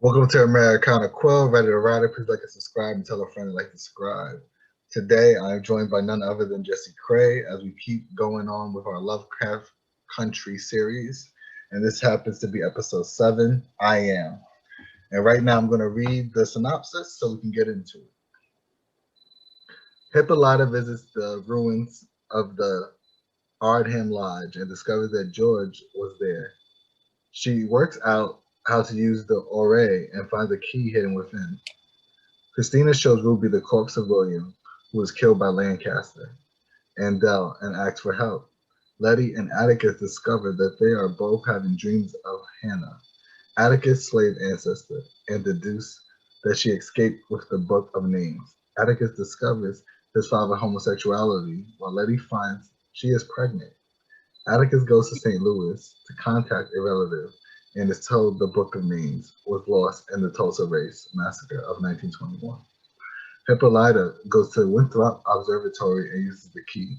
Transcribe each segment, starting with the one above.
Welcome to Americana Quill, ready to write it. Please like and subscribe and tell a friend to like and subscribe. Today, I am joined by none other than Jessie CRAY as we keep going on with our Lovecraft Country series. And this happens to be episode 7, I Am. And right now, I'm going to read the synopsis so we can get into it. Hippolyta visits the ruins of the Ardham Lodge and discovers that George was there. She works out how to use the Ore and finds a key hidden within. Christina shows Ruby the corpse of William, who was killed by Lancaster, and Dell, and asks for help. Letty and Atticus discover that they are both having dreams of Hannah, Atticus' slave ancestor, and deduce that she escaped with the Book of Names. Atticus discovers his father's homosexuality, while Letty finds she is pregnant. Atticus goes to St. Louis to contact a relative and is told the Book of Names was lost in the Tulsa Race Massacre of 1921. Hippolyta goes to Winthrop Observatory and uses the key.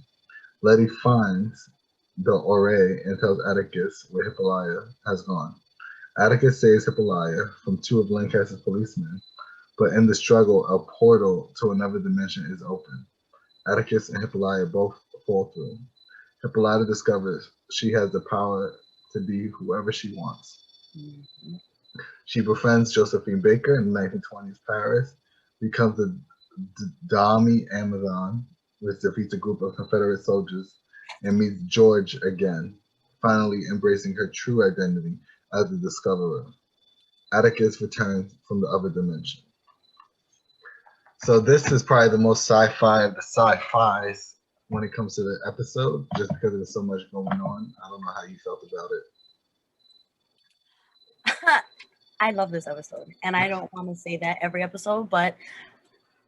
Letty finds the Ore and tells Atticus where Hippolyta has gone. Atticus saves Hippolyta from 2 of Lancaster's policemen, but in the struggle, a portal to another dimension is open. Atticus and Hippolyta both fall through. Hippolyta discovers she has the power to be whoever she wants. She befriends Josephine Baker in the 1920s Paris, becomes the Dami Amazon, which defeats a group of Confederate soldiers, and meets George again, finally embracing her true identity as the discoverer. Atticus returns from the other dimension. So this is probably the most sci-fi of the sci-fis when it comes to the episode, just because there's so much going on. I don't know how you felt about it. I love this episode, and I don't want to say that every episode, but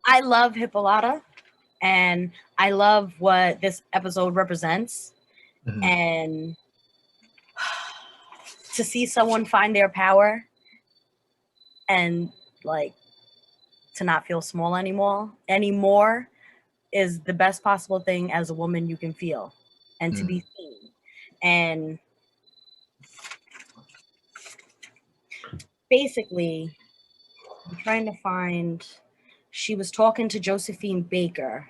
I love Hippolyta, and I love what this episode represents. Mhm. And to see someone find their power and like to not feel small anymore is the best possible thing as a woman you can feel, and to be seen. And basically, I'm trying to find, she was talking to Josephine Baker.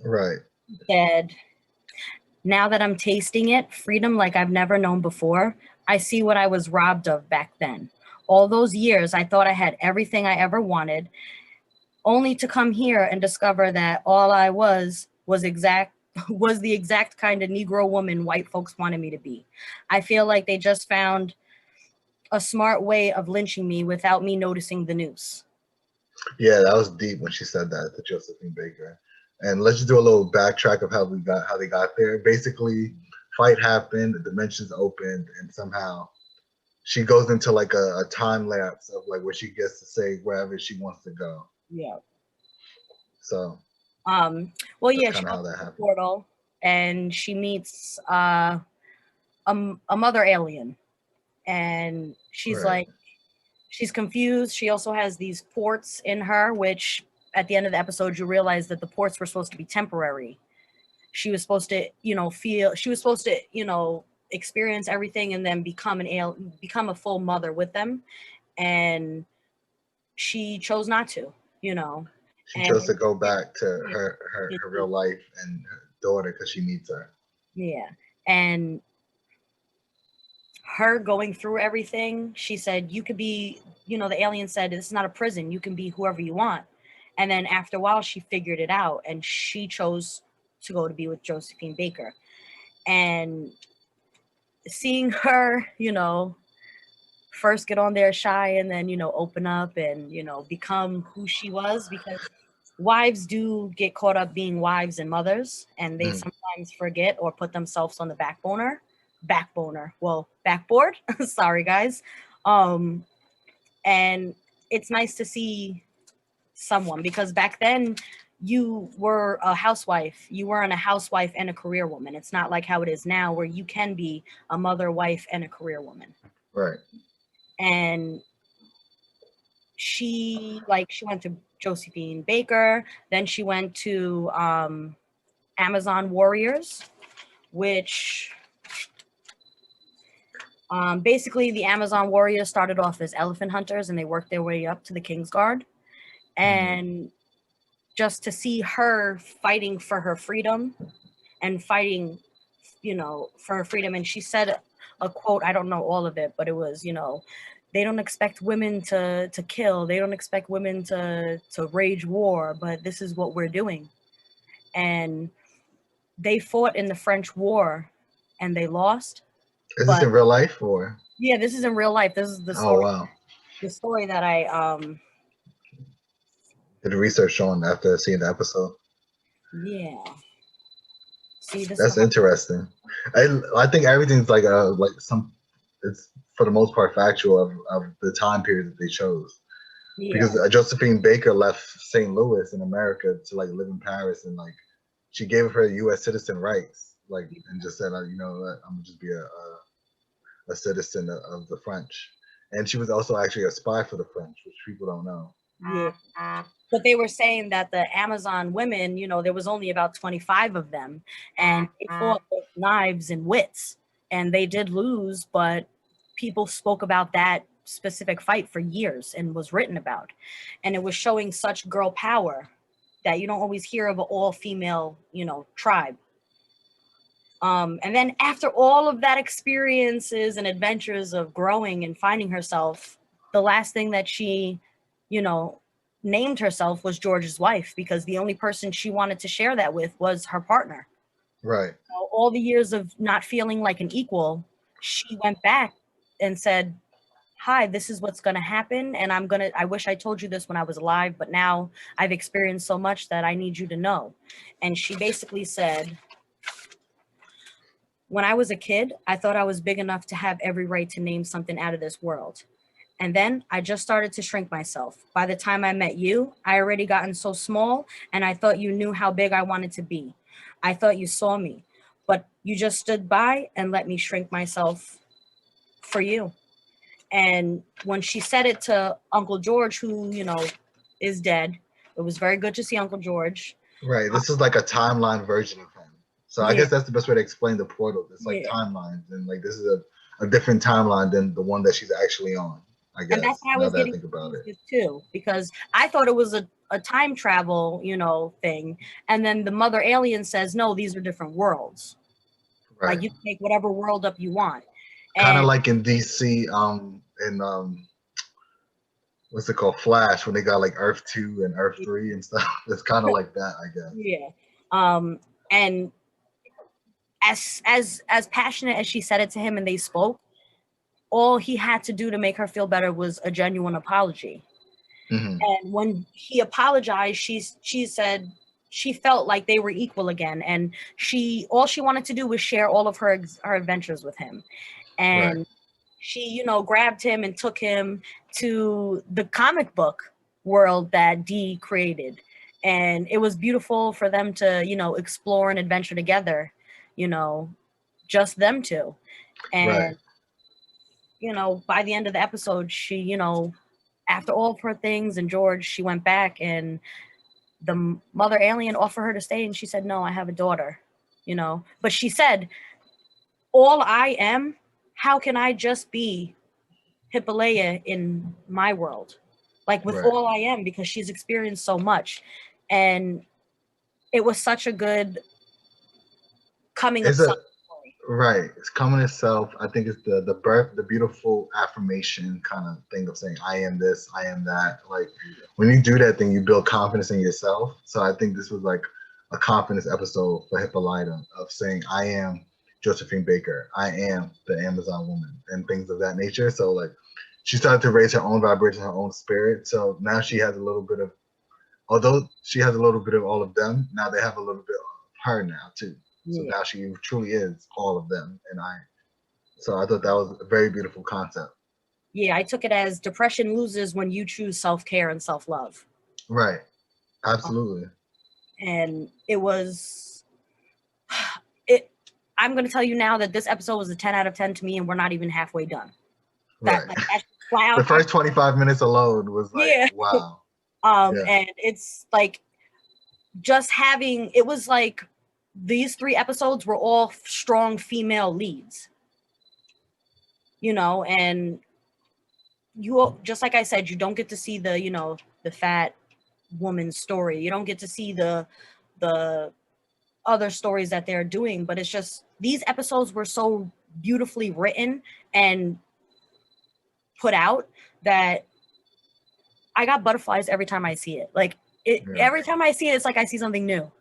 Right. Said, now that I'm tasting it, freedom like I've never known before, I see what I was robbed of back then. All those years, I thought I had everything I ever wanted, only to come here and discover that all I was the exact kind of Negro woman white folks wanted me to be. I feel like they just found a smart way of lynching me without me noticing the noose. Yeah, that was deep when she said that to Josephine Baker. And let's just do a little backtrack of how they got there. Basically, fight happened, the dimensions opened, and somehow she goes into like a time lapse of like where she gets to say wherever she wants to go. Yeah. So well, yeah, she goes to the portal and she meets a mother alien, and she's like, she's confused. She also has these ports in her, which at the end of the episode you realize that the ports were supposed to be temporary. She was supposed to, experience everything and then become a full mother with them, and she chose not to. She chose to go back to her real life and her daughter because she needs her. Yeah. And her going through everything, she said, you could be, the alien said, this is not a prison. You can be whoever you want. And then after a while, she figured it out and she chose to go to be with Josephine Baker. And seeing her, first get on there shy and then, open up and, become who she was, because wives do get caught up being wives and mothers, and they sometimes forget or put themselves on the backboard. Sorry, guys. And it's nice to see someone, because back then you were a housewife. You weren't a housewife and a career woman. It's not like how it is now where you can be a mother, wife, and a career woman. Right. And she went to Josephine Baker, then she went to Amazon Warriors, which Basically, the Amazon warriors started off as elephant hunters, and they worked their way up to the King's Guard. And just to see her fighting for her freedom and fighting, for her freedom. And she said a quote, I don't know all of it, but it was, they don't expect women to kill. They don't expect women to wage war, but this is what we're doing. And they fought in the French War and they lost. Is this in real life or? Yeah, this is in real life. This is the story. Oh, wow. The story that I did research on after seeing the episode. Yeah. See, that's interesting. I think everything's like it's for the most part factual of the time period that they chose. Yeah. Because Josephine Baker left St. Louis in America to like live in Paris, and like she gave her U.S. citizen rights, like, and just said, I'm gonna just be a citizen of the French. And she was also actually a spy for the French, which people don't know. Yeah. But they were saying that the Amazon women, there was only about 25 of them, and they fought with knives and wits, and they did lose, but people spoke about that specific fight for years and was written about. And it was showing such girl power that you don't always hear of an all-female, tribe. And then after all of that experiences and adventures of growing and finding herself, the last thing that she, named herself was George's wife, because the only person she wanted to share that with was her partner. Right. So all the years of not feeling like an equal, she went back and said, hi, this is what's going to happen. And I wish I told you this when I was alive, but now I've experienced so much that I need you to know. And she basically said, when I was a kid, I thought I was big enough to have every right to name something out of this world. And then I just started to shrink myself. By the time I met you, I already gotten so small, and I thought you knew how big I wanted to be. I thought you saw me, but you just stood by and let me shrink myself for you. And when she said it to Uncle George, who, is dead, it was very good to see Uncle George. Right. This is like a timeline version of him. So I guess that's the best way to explain the portal. It's like timelines, and like this is a different timeline than the one that she's actually on, I guess. And that's how I was getting about it too, because I thought it was a time travel, thing. And then the mother alien says, no, these are different worlds. Right. Like you can make whatever world up you want. Kind of like in DC, what's it called, Flash, when they got like Earth 2 and Earth 3 and stuff. It's kind of like that, I guess. Yeah. And as passionate as she said it to him and they spoke, all he had to do to make her feel better was a genuine apology. Mm-hmm. And when he apologized, she said she felt like they were equal again, and all she wanted to do was share all of her adventures with him. And she, grabbed him and took him to the comic book world that Dee created. And it was beautiful for them to, explore and adventure together, just them two. And, by the end of the episode, she, after all of her things and George, she went back, and the mother alien offered her to stay. And she said, no, I have a daughter, but she said, all I am, how can I just be Hippolyta in my world? Like with all I am, because she's experienced so much. And it was such a good coming of self. Right. It's coming itself. I think it's the birth, the beautiful affirmation kind of thing of saying, I am this, I am that. Like when you do that thing, you build confidence in yourself. So I think this was like a confidence episode for Hippolyta of saying, I am Josephine Baker. I am the Amazon woman, and things of that nature. So like she started to raise her own vibration, her own spirit. So now she has a little bit of, although she has a little bit of all of them, now they have a little bit of her now too. So now she truly is all of them. So I thought that was a very beautiful concept. Yeah, I took it as depression loses when you choose self-care and self-love. Right. Absolutely. And it was, I'm going to tell you now that this episode was a 10 out of 10 to me, and we're not even halfway done. Right. The first 25 minutes alone was like, wow. And it's like just having, it was like these 3 episodes were all strong female leads. you know, and you, just like I said, you don't get to see the, you know, the fat woman's story. You don't get to see the other stories that they're doing, but it's just these episodes were so beautifully written and put out that I got butterflies every time I see it. Like every time I see it, it's like I see something new.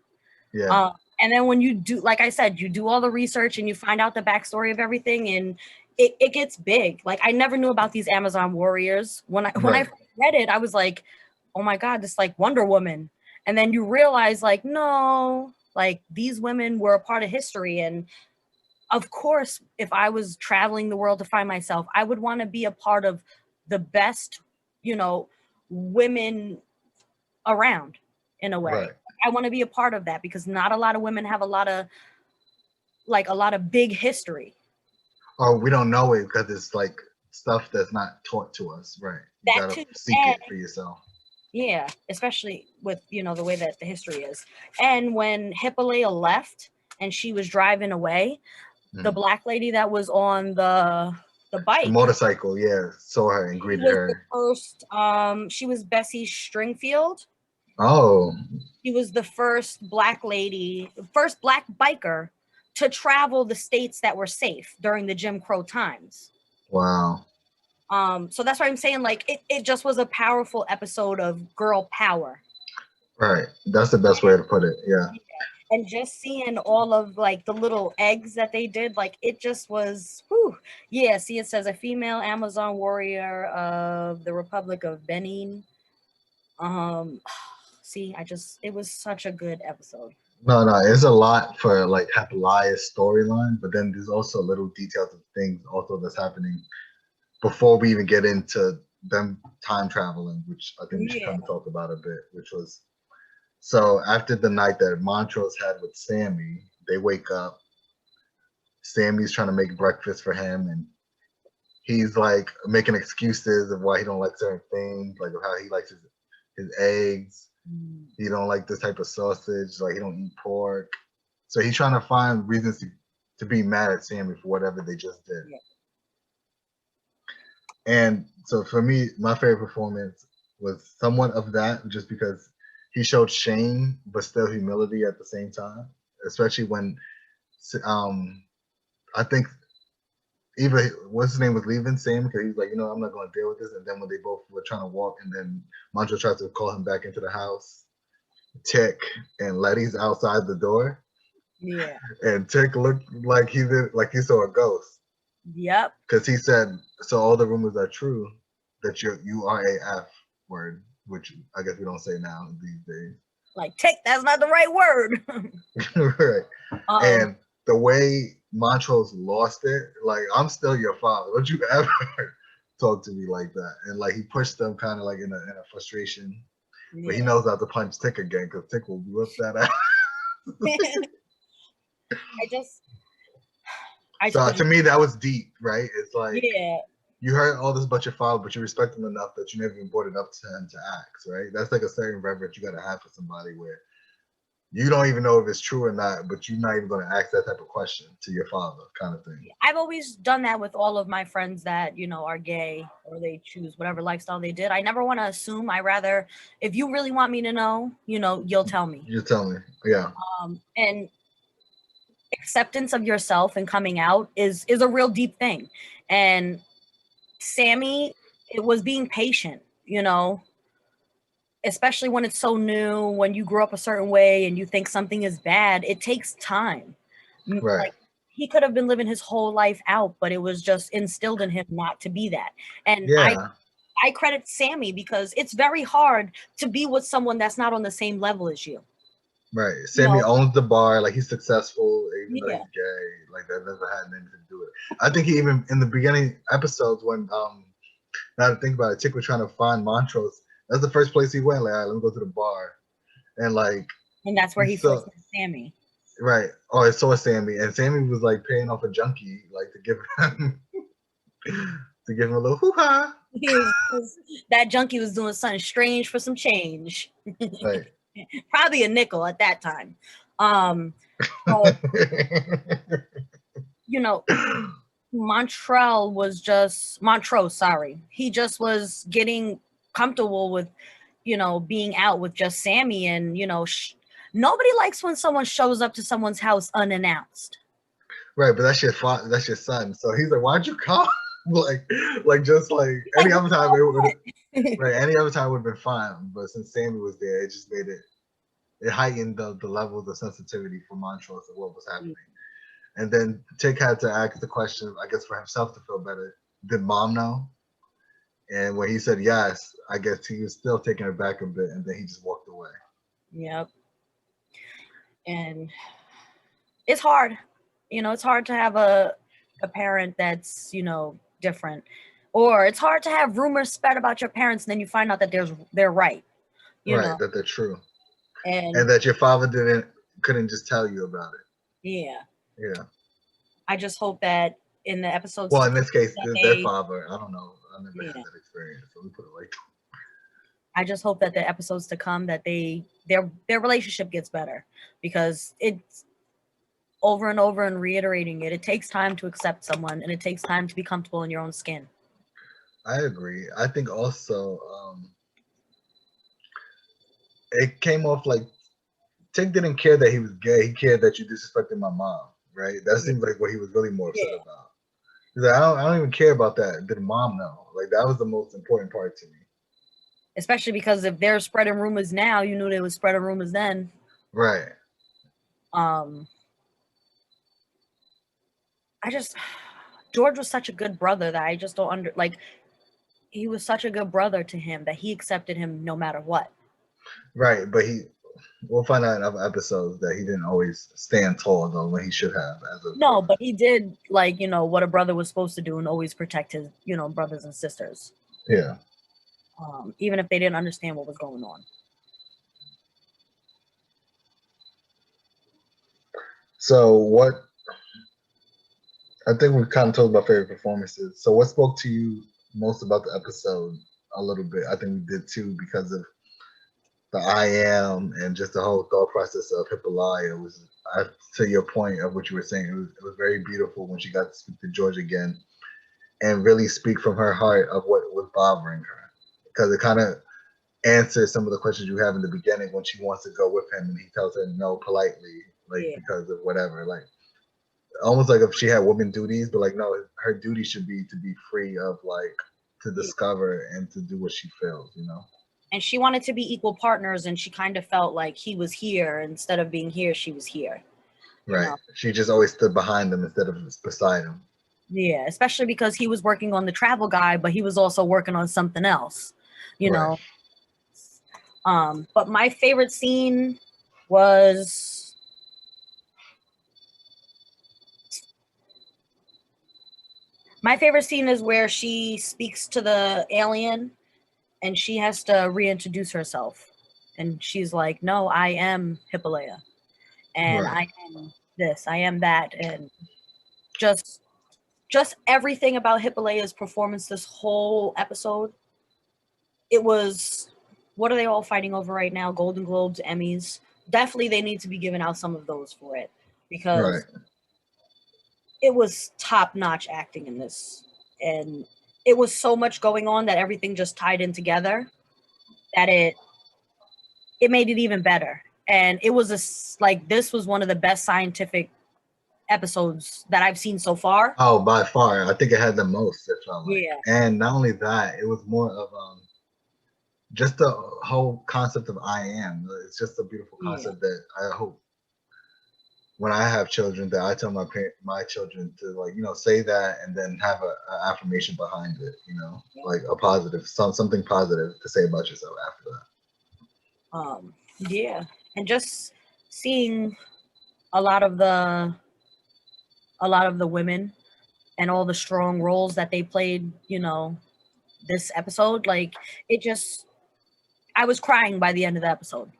Yeah. And then when you do, like I said, you do all the research and you find out the backstory of everything, and it gets big. Like I never knew about these Amazon warriors. When I read it, I was like, oh my God, this is like Wonder Woman. And then you realize like, no, like these women were a part of history. And of course, if I was traveling the world to find myself, I would want to be a part of the best, you know, women around in a way. Right. I want to be a part of that because not a lot of women have a lot of big history. Or we don't know it because it's like stuff that's not taught to us. Right. You That gotta too, seek it for yourself. Yeah, especially with, you know, the way that the history is. And when Hippolyta left and she was driving away, the black lady that was on the bike, the motorcycle, saw her and greeted her. First, she was Bessie Stringfield. Oh. She was the first black lady, first black biker to travel the states that were safe during the Jim Crow times. Wow. So that's why I'm saying, like, it just was a powerful episode of girl power. Right. That's the best way to put it. Yeah. And just seeing all of like the little eggs that they did, like it just was, whew. Yeah, see, it says a female Amazon warrior of the Republic of Benin. See, it was such a good episode. No, it's a lot for like Hippolyta's storyline, but then there's also little details of things also that's happening before we even get into them time traveling, which I think we should kind of talk about a bit, which was, so after the night that Montrose had with Sammy, they wake up. Sammy's trying to make breakfast for him, and he's like making excuses of why he don't like certain things, like how he likes his eggs. He don't like this type of sausage, like he don't eat pork. So he's trying to find reasons to be mad at Sammy for whatever they just did. Yeah. And so for me, my favorite performance was somewhat of that, just because he showed shame but still humility at the same time, especially when I think Eva, what's his name, was leaving Sam because he's like, you know, I'm not going to deal with this. And then when they both were trying to walk, and then Montrose tried to call him back into the house, Tick and Letty's outside the door. Yeah. And Tick looked like he saw a ghost. Yep. Because he said, so all the rumors are true that you are a F word, which I guess we don't say now these days. Like, Tick, that's not the right word. Right. And the way Montrose lost it, like, I'm still your father. Don't you ever talk to me like that? And like he pushed them kind of like in a frustration. Yeah. But he knows not to punch Tick again because Tick will whip that out. So to me, that was deep, right? It's like, you heard all this about your father, but you respect him enough that you never even brought it up to him to ask, right? That's like a certain reverence you got to have for somebody where you don't even know if it's true or not, but you're not even going to ask that type of question to your father, kind of thing. I've always done that with all of my friends that, you know, are gay or they choose whatever lifestyle they did. I never want to assume. I rather, if you really want me to know, you know, you'll tell me. You tell me, yeah. And acceptance of yourself and coming out is a real deep thing. And Sammy, it was being patient, you know, especially when it's so new, when you grew up a certain way and you think something is bad, it takes time. Right. Like, he could have been living his whole life out, but it was just instilled in him not to be that. And I credit Sammy because it's very hard to be with someone that's not on the same level as you. Right. Sammy owns the bar, like he's successful, even though he's gay. Like that never had anything to do with it. I think he even in the beginning episodes when now to think about it, Tick was trying to find Montrose. That's the first place he went. Like, all right, let me go to the bar, and like, and that's where he first met Sammy. Right. Oh, I saw Sammy, and Sammy was like paying off a junkie, like to give him a little hoo-ha. That junkie was doing something strange for some change. Right. Probably a nickel at that time. You know, Montrose, sorry. He just was getting comfortable with, being out with just Sammy, and nobody likes when someone shows up to someone's house unannounced. Right, but that's your father, that's your son. So he's like, why'd you come? Just like any other time it would right, any other time would have been fine. But since Sammy was there, it just made it heightened the levels of sensitivity for Montrose of what was happening. And then Tick had to ask the question, I guess, for himself to feel better. Did Mom know? And when he said yes, I guess he was still taking it back a bit, and then he just walked away. Yep. And it's hard. It's hard to have a parent that's, different. Or it's hard to have rumors spread about your parents, and then you find out that they're right. Right, that they're true. And that your father couldn't just tell you about it. Yeah. Yeah. I just hope that in the episodes. Well, in this case, their father. I don't know. I never had that experience. So we put it like. I just hope that the episodes to come that their relationship gets better, because it's over and over and reiterating it. It takes time to accept someone, and it takes time to be comfortable in your own skin. I agree. I think also it came off like Tick didn't care that he was gay. He cared that you disrespected my mom, right? That seems like what he was really more upset about. He's like, I don't even care about that. Did Mom know? Like, that was the most important part to me. Especially because if they're spreading rumors now, you knew they were spreading rumors then. Right. George was such a good brother that I just don't he was such a good brother to him that he accepted him no matter what. Right, but we'll find out in other episodes that he didn't always stand tall though when he should have. No, but he did what a brother was supposed to do and always protect his, brothers and sisters. Yeah. Even if they didn't understand what was going on. So I think we kind of talked about favorite performances. So what spoke to you most about the episode a little bit? I think we did too, because of the I am and just the whole thought process of Hippolyta was, to your point of what you were saying, it was very beautiful when she got to speak to George again and really speak from her heart of what was bothering her, because it kind of answers some of the questions you have in the beginning when she wants to go with him and he tells her no politely, because of whatever, almost like if she had woman duties, but no, her duty should be to be free of to discover and to do what she feels, And she wanted to be equal partners, and she kind of felt like he was here instead of being here. She was here. Right. She just always stood behind him instead of beside him. Yeah, especially because he was working on the travel guide, but he was also working on something else, know. But my favorite scene was is where she speaks to the alien and she has to reintroduce herself. And she's like, no, I am Hippolyta. And I am this, I am that. And just everything about Hippolyta's performance this whole episode. It was, what are they all fighting over right now? Golden Globes, Emmys. Definitely they need to be giving out some of those for it, because it was top-notch acting in this. And it was so much going on that everything just tied in together that it made it even better. And it was this was one of the best scientific episodes that I've seen so far. Oh, by far. I think it had the most, it felt like. Yeah. And not only that, it was more of just the whole concept of I am. It's just a beautiful concept that I hope when I have children that I tell my children to say that and then have an affirmation behind it, like a positive, something positive to say about yourself after that. Yeah, and just seeing a lot of the women and all the strong roles that they played, this episode, I was crying by the end of the episode.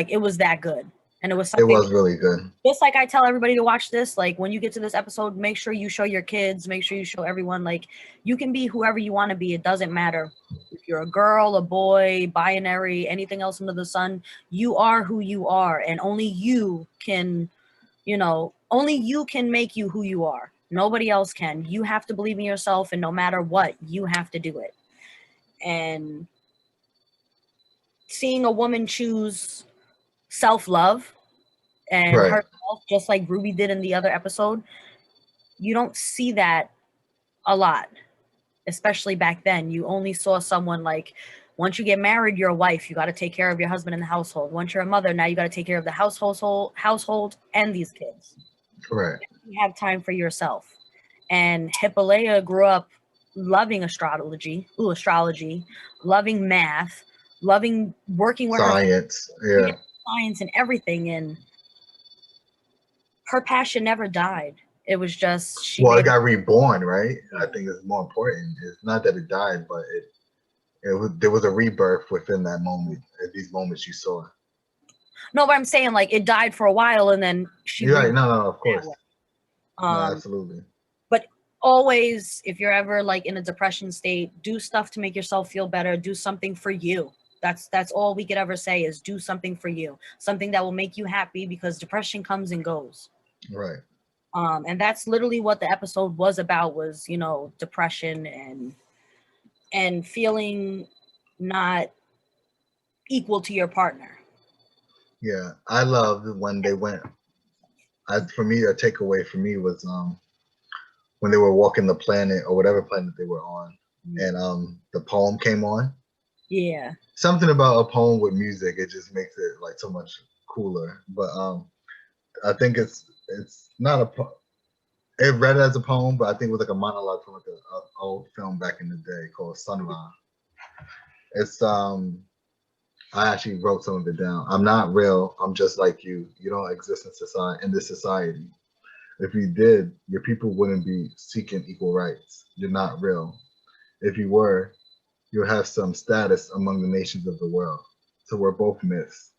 It was that good. And it was something. It was really good. Just like I tell everybody to watch this, when you get to this episode, make sure you show your kids, make sure you show everyone, you can be whoever you want to be. It doesn't matter if you're a girl, a boy, binary, anything else under the sun. You are who you are, and only you can, only you can make you who you are. Nobody else can. You have to believe in yourself, and no matter what, you have to do it. And seeing a woman choose self-love and Right. herself, just like Ruby did in the other episode, you don't see that a lot, especially back then. You only saw someone like, once you get married, you're a wife. You got to take care of your husband and the household. Once you're a mother, now you got to take care of the household and these kids. Right. You have time for yourself. And Hippolyta grew up loving astrology, loving math, loving working with Science. her Yeah. science and everything. And her passion never died. It was just she Well, it made got reborn, right? I think it's more important. It's not that it died, but there was a rebirth within that moment. At these moments you saw. no, but I'm saying like it died for a while and then she You're right. No, of course. No, um absolutely. but always, if you're ever like in a depression state, do stuff to make yourself feel better. Do something for you. That's all we could ever say is do something for you, something that will make you happy, because depression comes and goes. Right. And that's literally what the episode was about, was, depression and feeling not equal to your partner. Yeah, I loved when they went. For me, a takeaway for me was when they were walking the planet or whatever planet they were on, and the poem came on. Yeah. Something about a poem with music, it just makes it like so much cooler. But I think it's not it read as a poem, but I think it was like a monologue from like a old film back in the day called Sunrise. It's I actually wrote some of it down. I'm not real. I'm just like you. You don't exist in this society. If you did, your people wouldn't be seeking equal rights. You're not real. If you were, you'll have some status among the nations of the world. So we're both myths.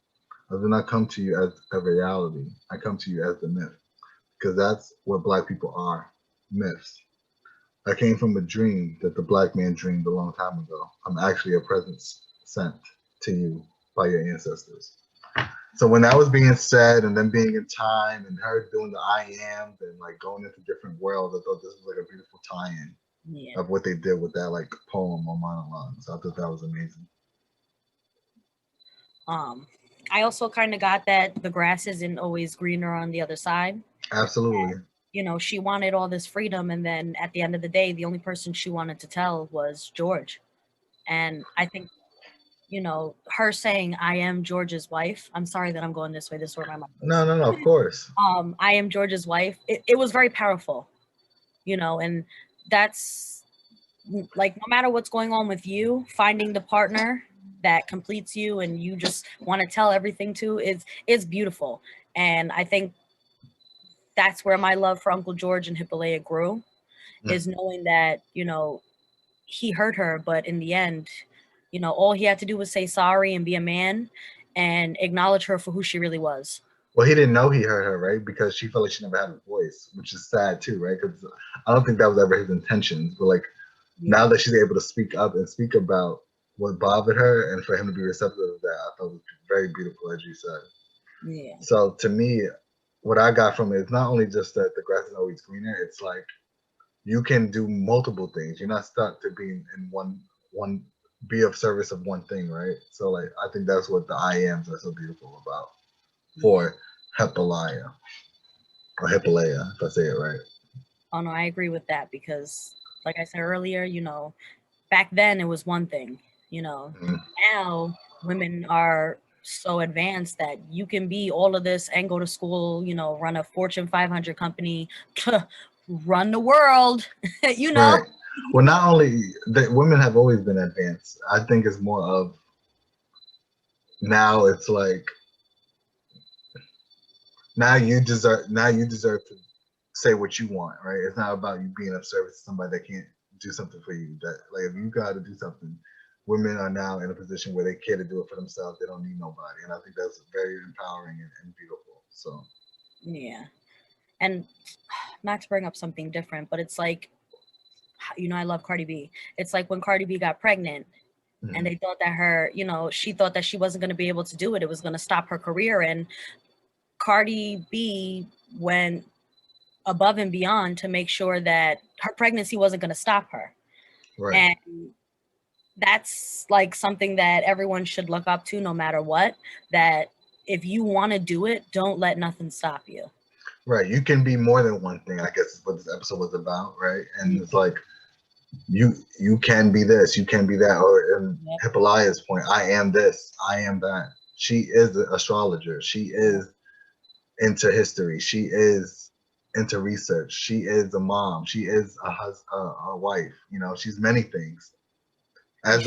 I do not come to you as a reality. I come to you as the myth, because that's what Black people are, myths. I came from a dream that the Black man dreamed a long time ago. I'm actually a presence sent to you by your ancestors. So when that was being said, and then being in time, and her doing the I am, and like going into different worlds, I thought this was like a beautiful tie-in of what they did with that like poem or monologue. So I thought that was amazing. I also kind of got that the grass isn't always greener on the other side. Absolutely. And, she wanted all this freedom, and then at the end of the day, the only person she wanted to tell was George. And I think, her saying, I am George's wife. I'm sorry that I'm going this way. This is where my mind goes. No, of course. I am George's wife. It was very powerful, and that's like, no matter what's going on with you, finding the partner that completes you and you just want to tell everything to is beautiful. And I think that's where my love for Uncle George and Hippolyta grew, is knowing that, he hurt her, but in the end, all he had to do was say sorry and be a man and acknowledge her for who she really was. Well, he didn't know he hurt her, right? Because she felt like she never had a voice, which is sad too, right? Because I don't think that was ever his intentions. But like now that she's able to speak up and speak about what bothered her, and for him to be receptive of that, I thought was very beautiful, as you said. Yeah. So to me, what I got from it is not only just that the grass is always greener. It's like you can do multiple things. You're not stuck to being in one be of service of one thing, right? So like I think that's what the I ams are so beautiful about for Hippolyta or Hippolyta, if I say it right. Oh no, I agree with that, because like I said earlier, back then it was one thing, now women are so advanced that you can be all of this and go to school, run a Fortune 500 company, run the world, Right. Well, not only that, women have always been advanced. I think it's more of now it's like now you deserve to say what you want, right? It's not about you being of service to somebody that can't do something for you. That like if you got to do something, women are now in a position where they care to do it for themselves. They don't need nobody, and I think that's very empowering and beautiful. So yeah, and not to bring up something different, but it's like, I love Cardi B. It's like when Cardi B got pregnant. And they thought that she thought that she wasn't going to be able to do it. It was going to stop her career. And Cardi B went above and beyond to make sure that her pregnancy wasn't going to stop her. Right. And that's like something that everyone should look up to no matter what, that if you want to do it, don't let nothing stop you. Right. You can be more than one thing, I guess is what this episode was about, right? And it's like you can be this, you can be that, or in Hippolaya's point, I am this, I am that. She is an astrologer. She is into history. She is into research. She is a mom. She is a wife. You know, she's many things. As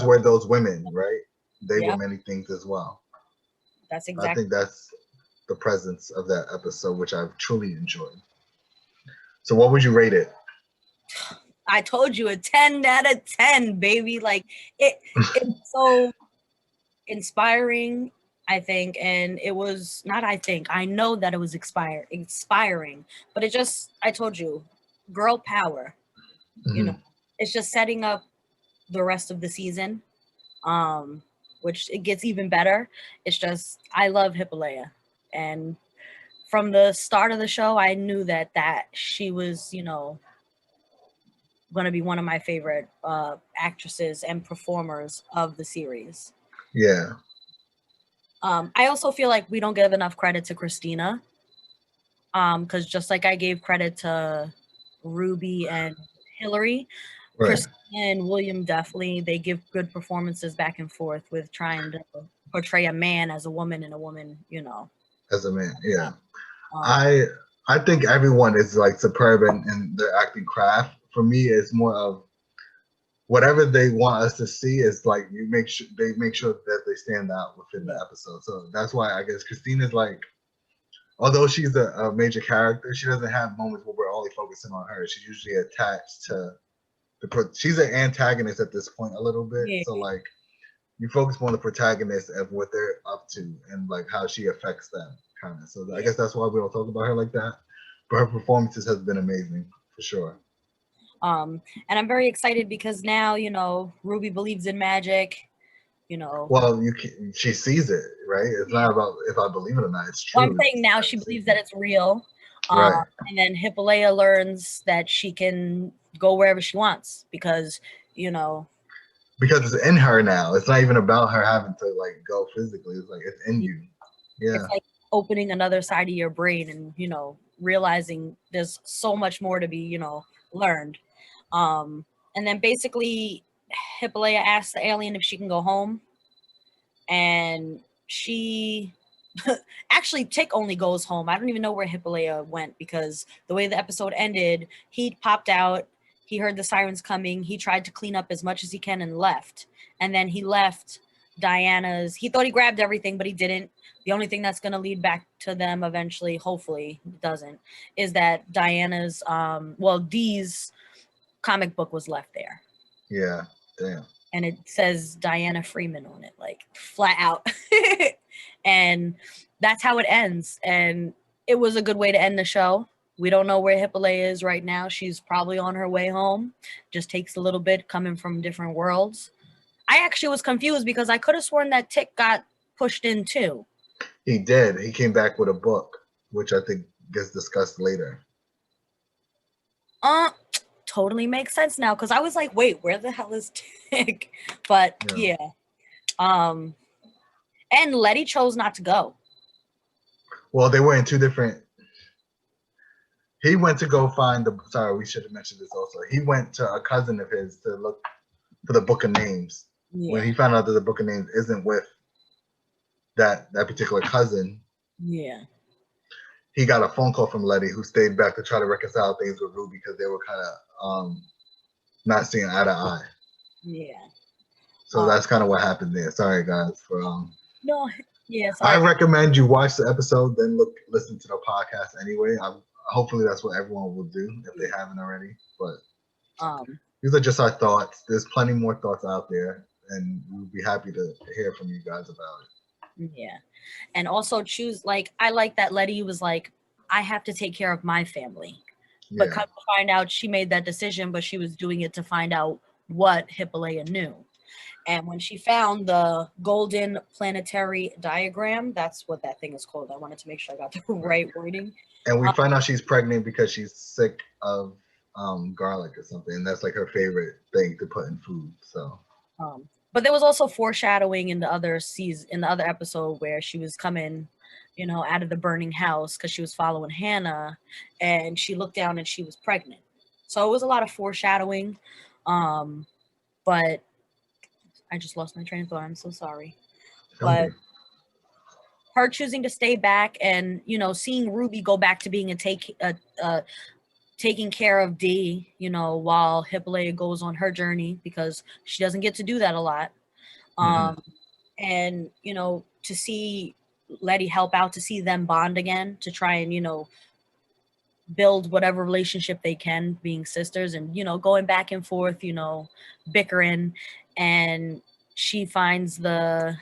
were those women, right? They were many things as well. That's exactly. I think that's the presence of that episode, which I've truly enjoyed. So what would you rate it? I told you, a 10 out of 10, baby. Like it's so inspiring, I think, and it was not, I know that it was inspiring, but it just, I told you, girl power. You know, it's just setting up the rest of the season, which it gets even better. It's just, I love Hippolaya, and from the start of the show, I knew that she was, you know, going to be one of my favorite actresses and performers of the series. Yeah. I also feel like we don't give enough credit to Christina, because just like I gave credit to Ruby and Hillary, right. Christina and William definitely, they give good performances back and forth with trying to portray a man as a woman and a woman, you know, as a man. Yeah. I think everyone is like superb in their acting craft. For me, it's more of whatever they want us to see is like they make sure that they stand out within the episode. So that's why I guess Christina's like, although she's a major character, she doesn't have moments where we're only focusing on her. She's usually attached to she's an antagonist at this point a little bit. Yeah. So like you focus more on the protagonist of what they're up to and like how she affects them, kind of. So I guess that's why we don't talk about her like that. But her performances has been amazing for sure. And I'm very excited because now, you know, Ruby believes in magic, you know. Well, she sees it, right? It's not about if I believe it or not. It's true. Well, I'm saying now she believes that it's real. Right. And then Hippolaya learns that she can go wherever she wants because, you know. Because it's in her now. It's not even about her having to like go physically. It's like it's in you. Yeah. It's like opening another side of your brain and, you know, realizing there's so much more to be, you know, learned. And then basically Hippolaya asks the alien if she can go home. And she actually Tick only goes home. I don't even know where Hippolaya went because the way the episode ended, he popped out, he heard the sirens coming, he tried to clean up as much as he can and left. And then he left Diana's, he thought he grabbed everything, but he didn't. The only thing that's going to lead back to them eventually, hopefully it doesn't, is that Diana's, Dee's comic book was left there. Yeah, damn. And it says Diana Freeman on it, like flat out. And that's how it ends. And it was a good way to end the show. We don't know where Hippolaya is right now. She's probably on her way home. Just takes a little bit coming from different worlds. I actually was confused because I could have sworn that Tick got pushed in too. He did. He came back with a book, which I think gets discussed later. Totally makes sense now because I was like, wait, where the hell is Tick? But yeah. And Letty chose not to go. Well, they were in two different. He went to go find the. Sorry, we should have mentioned this also. He went to a cousin of his to look for the Book of Names. Yeah. When he found out that the Book of Names isn't with that particular cousin. Yeah. He got a phone call from Letty, who stayed back to try to reconcile things with Ruby because they were kind of not seeing eye to eye. Yeah. So that's kind of what happened there. Sorry, guys, for No, yeah. Sorry. I recommend you watch the episode, then listen to the podcast anyway. Hopefully that's what everyone will do if they haven't already. But these are just our thoughts. There's plenty more thoughts out there, and we'll be happy to hear from you guys about it. Yeah. And also I like that Letty was like, I have to take care of my family. But come to find out she made that decision, but she was doing it to find out what Hippolaya knew. And when she found the golden planetary diagram, that's what that thing is called. I wanted to make sure I got the right wording. And we find out she's pregnant because she's sick of garlic or something. And that's like her favorite thing to put in food. So but there was also foreshadowing in the other season, in the other episode, where she was coming, you know, out of the burning house because she was following Hannah, and she looked down and she was pregnant. So it was a lot of foreshadowing. But I just lost my train of thought. I'm so sorry. But her choosing to stay back and, you know, seeing Ruby go back to being taking care of Dee, you know, while Hippolyta goes on her journey, because she doesn't get to do that a lot. And, you know, to see Letty help out, to see them bond again, to try and, you know, build whatever relationship they can, being sisters, and, you know, going back and forth, you know, bickering. And she finds the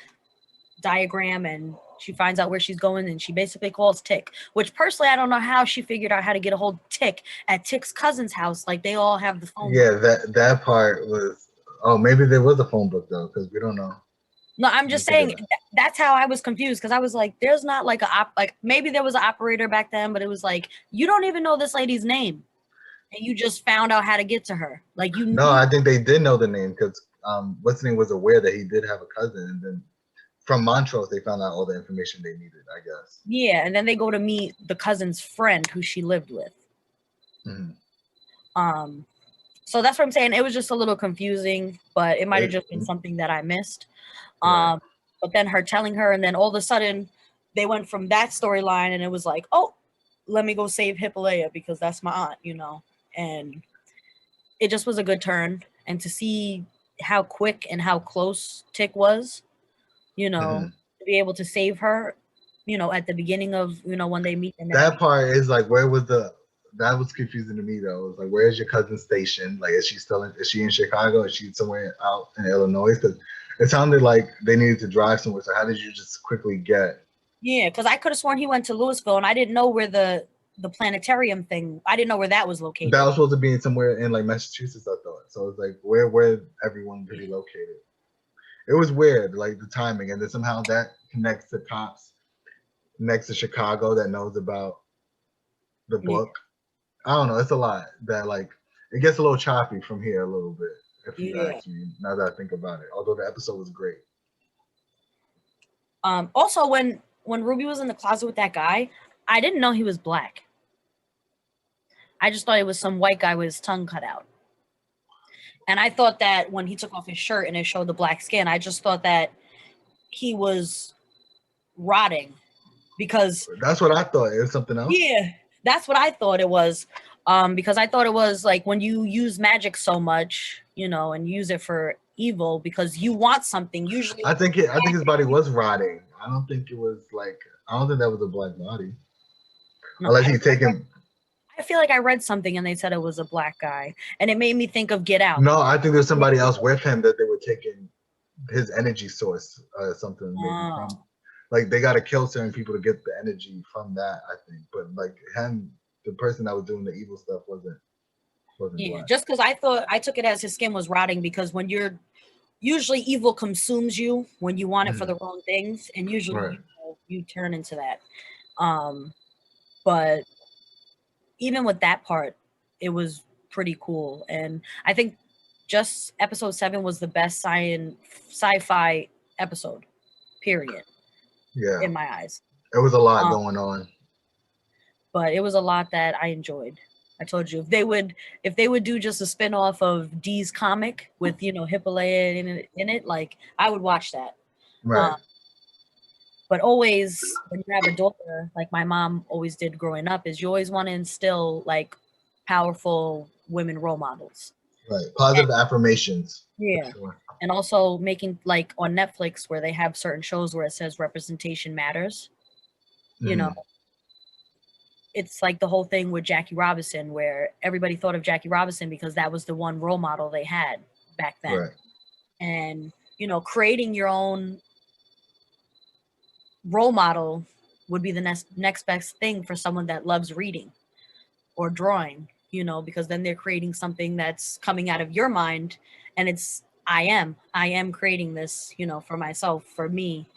diagram and she finds out where she's going, and she basically calls Tick, which personally I don't know how she figured out how to get a hold of Tick at Tick's cousin's house. Like, they all have the phone book. that part was, oh, maybe there was a phone book though, because we don't know. No, I'm just saying that's how I was confused, because I was like, there's not like maybe there was an operator back then, but it was like, you don't even know this lady's name and you just found out how to get to her. Like, you No, I think they did know the name, because what's his name was aware that he did have a cousin, and then from Montrose they found out all the information they needed, I guess. Yeah, and then they go to meet the cousin's friend who she lived with. So that's what I'm saying. It was just a little confusing, but it might have just been something that I missed. But then her telling her, and then all of a sudden they went from that storyline, and it was like, oh, let me go save Hippolyta because that's my aunt, you know. And it just was a good turn. And to see how quick and how close Tick was, you know, to be able to save her, you know, at the beginning of, you know, when they meet. And that part is like, where was that was confusing to me though. It was like, where's your cousin stationed? Like, is she in Chicago? Is she somewhere out in Illinois? Because it sounded like they needed to drive somewhere. So how did you just quickly get? Yeah, because I could have sworn he went to Louisville, and I didn't know where the planetarium thing, I didn't know where that was located. That was supposed to be somewhere in like Massachusetts, I thought. So it's like, where everyone could be located. It was weird, like the timing, and then somehow that connects to cops next to Chicago that knows about the book. I don't know. It's a lot that, like, it gets a little choppy from here a little bit, if you ask me, now that I think about it. Although the episode was great. Also, when Ruby was in the closet with that guy, I didn't know he was black. I just thought it was some white guy with his tongue cut out. And I thought that when he took off his shirt and it showed the black skin, I just thought that he was rotting, because that's what I thought. It was something else. Yeah, that's what I thought it was. Because I thought it was like when you use magic so much, you know, and use it for evil because you want something. Usually, I think his body was rotting. I don't think it was like, I don't think that was a black body. No, unless he's taken. I feel like I read something and they said it was a black guy, and it made me think of Get Out. No, I think there's somebody else with him that they were taking his energy source, something maybe from. Like, they got to kill certain people to get the energy from that, I think. But like him, the person that was doing the evil stuff wasn't black. Just because I took it as his skin was rotting, because when you're usually evil consumes you when you want it for the wrong things, and usually you turn into that. But even with that part, it was pretty cool, and I think just episode 7 was the best sci-fi episode, period. Yeah, in my eyes, it was a lot going on, but it was a lot that I enjoyed. I told you, if they would do just a spin-off of Dee's comic with, you know, Hippolyta in it, like, I would watch that. Right. But always, when you have a daughter, like my mom always did growing up, is you always want to instill like powerful women role models. Right. Positive affirmations. Yeah. Sure. And also making, like on Netflix, where they have certain shows where it says representation matters. You know, it's like the whole thing with Jackie Robinson, where everybody thought of Jackie Robinson because that was the one role model they had back then. Right. And, you know, creating your own role model would be the next best thing for someone that loves reading or drawing, you know, because then they're creating something that's coming out of your mind, and it's I am creating this, you know, for myself, for me,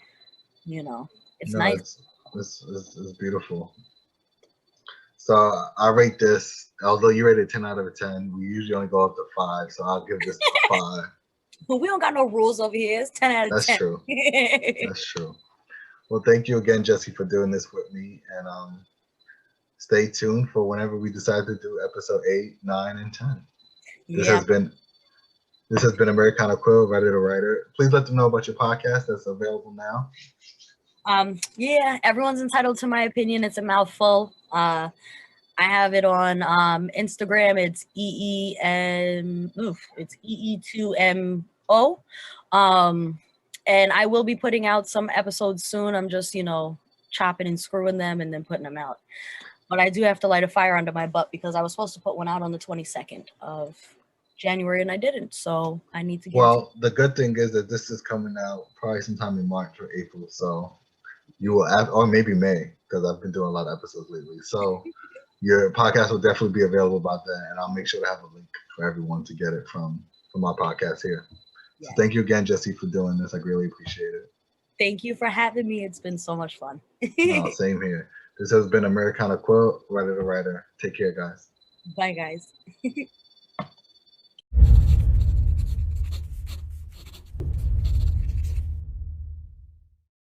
you know. It's No, nice. it's beautiful. So I rate this. Although you rated 10 out of 10, we usually only go up to 5. So I'll give this a 5. We don't got no rules over here. It's 10 out of That's 10. true. That's true. Well, thank you again, Jessie, for doing this with me, and stay tuned for whenever we decide to do episode 8, 9, and 10. This Yeah. has been Americana Quill, writer to writer. Please let them know about your podcast that's available now. Yeah, everyone's entitled to my opinion. It's a mouthful. I have it on Instagram. It's it's EE2MO. And I will be putting out some episodes soon. I'm just, you know, chopping and screwing them and then putting them out. But I do have to light a fire under my butt because I was supposed to put one out on the 22nd of January and I didn't. So I need to get Well, the good thing is that this is coming out probably sometime in March or April. So you will have, or maybe May, because I've been doing a lot of episodes lately. So your podcast will definitely be available about that, and I'll make sure to have a link for everyone to get it from our podcast here. Yeah. So thank you again, Jessie, for doing this. I really appreciate it. Thank you for having me. It's been so much fun. No, same here. This has been Americana Quill, writer to writer. Take care, guys. Bye, guys.